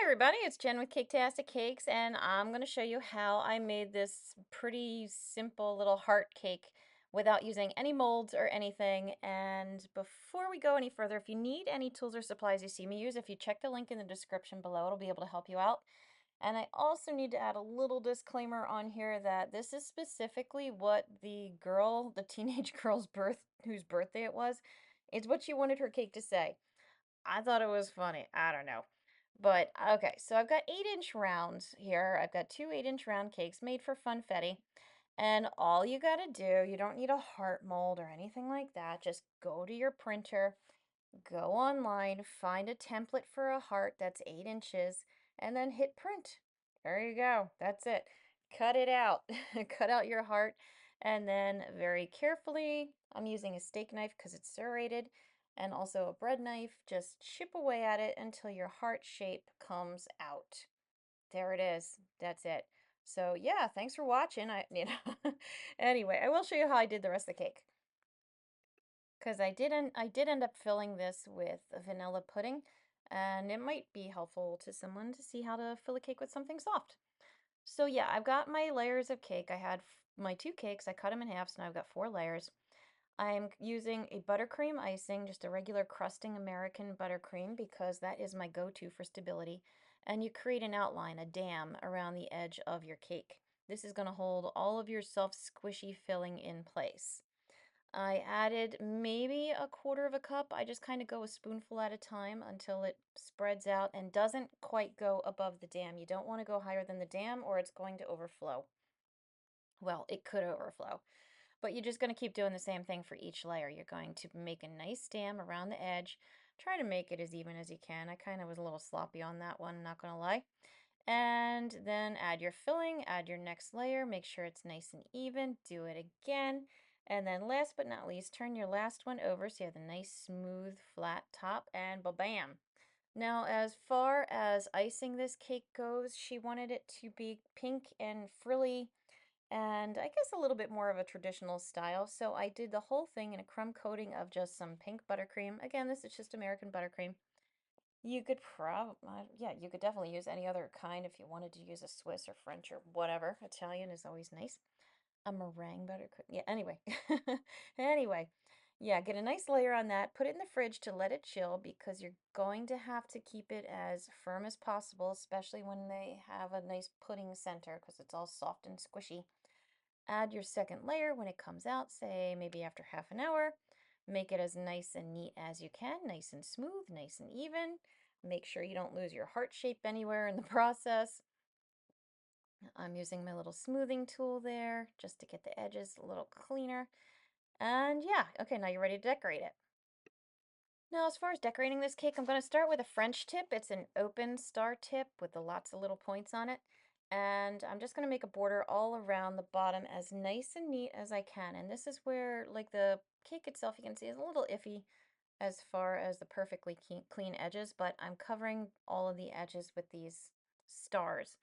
everybody, it's Jen with Caketastic Cakes, and I'm going to show you how I made this pretty simple little heart cake without using any molds or anything. And before we go any further, if you need any tools or supplies you see me use, if you check the link in the description below, it'll be able to help you out. And I also need to add a little disclaimer on here that this is specifically what the teenage girl's whose birthday it was, it's what she wanted her cake to say. I thought it was funny. I don't know. But okay, so I've got 8-inch rounds here. I've got two 8-inch round cakes made for funfetti. And all you gotta do, you don't need a heart mold or anything like that. Just go to your printer, go online, find a template for a heart that's 8 inches, and then hit print. There you go. That's it. Cut it out. Cut out your heart, and then very carefully, I'm using a steak knife because it's serrated, and also a bread knife. Just chip away at it until your heart shape comes out. There it is. That's it. So yeah, thanks for watching. Anyway, I will show you how I did the rest of the cake. Because I did end up filling this with vanilla pudding, and it might be helpful to someone to see how to fill a cake with something soft. So yeah, I've got my layers of cake. I had my two cakes, I cut them in half, so now I've got 4 layers. I'm using a buttercream icing, just a regular crusting American buttercream, because that is my go-to for stability. And you create an outline, a dam, around the edge of your cake. This is going to hold all of your soft, squishy filling in place. I added maybe a quarter of a cup. I just kind of go a spoonful at a time until it spreads out and doesn't quite go above the dam. You don't want to go higher than the dam or it's going to overflow. Well, it could overflow. But you're just going to keep doing the same thing for each layer. You're going to make a nice dam around the edge. Try to make it as even as you can. I kind of was a little sloppy on that one, not going to lie. And then add your filling, add your next layer, make sure it's nice and even, do it again. And then last but not least, turn your last one over so you have a nice smooth flat top and ba-bam. Now, as far as icing this cake goes, she wanted it to be pink and frilly and I guess a little bit more of a traditional style. So I did the whole thing in a crumb coating of just some pink buttercream. Again, this is just American buttercream. You could yeah, you could definitely use any other kind if you wanted to use a Swiss or French or whatever. Italian is always nice. A meringue buttercream. Yeah, anyway. Anyway, yeah, get a nice layer on that. Put it in the fridge to let it chill because you're going to have to keep it as firm as possible, especially when they have a nice pudding center because it's all soft and squishy. Add your second layer when it comes out, say maybe after half an hour. Make it as nice and neat as you can, nice and smooth, nice and even. Make sure you don't lose your heart shape anywhere in the process. I'm using my little smoothing tool there just to get the edges a little cleaner. And yeah, okay, now you're ready to decorate it. Now, as far as decorating this cake, I'm going to start with a French tip. It's an open star tip with lots of little points on it. And I'm just going to make a border all around the bottom as nice and neat as I can. And this is where, like, the cake itself, you can see is a little iffy as far as the perfectly clean edges, but I'm covering all of the edges with these stars.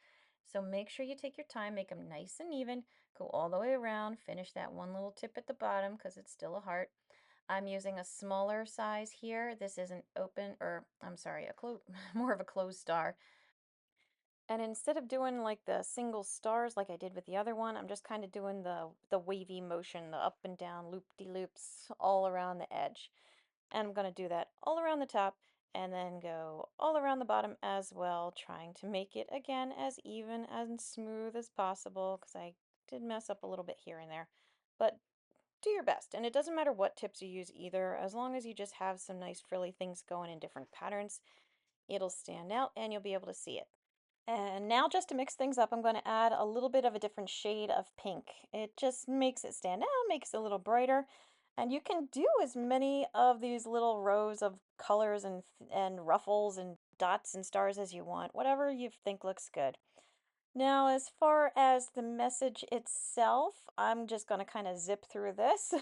So make sure you take your time, make them nice and even, go all the way around, finish that one little tip at the bottom because it's still a heart. I'm using a smaller size here. This is an open, or I'm sorry, a close, more of a closed star. And instead of doing like the single stars like I did with the other one, I'm just kind of doing the wavy motion, the up and down loop-de-loops all around the edge. And I'm going to do that all around the top and then go all around the bottom as well, trying to make it again as even and smooth as possible because I did mess up a little bit here and there. But do your best. And it doesn't matter what tips you use either, as long as you just have some nice frilly things going in different patterns, it'll stand out and you'll be able to see it. And now just to mix things up, I'm going to add a little bit of a different shade of pink. It just makes it stand out, makes it a little brighter. And you can do as many of these little rows of colors and ruffles and dots and stars as you want, whatever you think looks good. Now, as far as the message itself, I'm just going to kind of zip through this.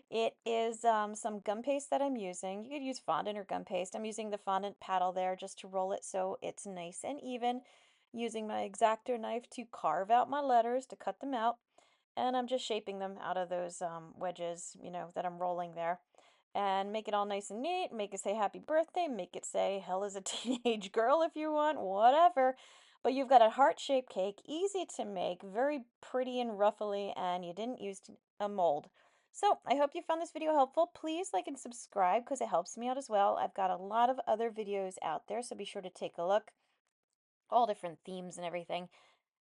It is some gum paste that I'm using. You could use fondant or gum paste. I'm using the fondant paddle there just to roll it so it's nice and even. Using my X-Acto knife to carve out my letters, to cut them out. And I'm just shaping them out of those wedges, that I'm rolling there. and make it all nice and neat. Make it say happy birthday. Make it say hell is a teenage girl if you want, whatever. But you've got a heart-shaped cake, easy to make, very pretty and ruffly, and you didn't use a mold. So I hope you found this video helpful. Please like and subscribe because it helps me out as well. I've got a lot of other videos out there, so be sure to take a look. All different themes and everything,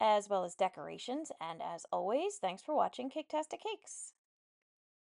as well as decorations. And as always, thanks for watching Caketastic Cakes.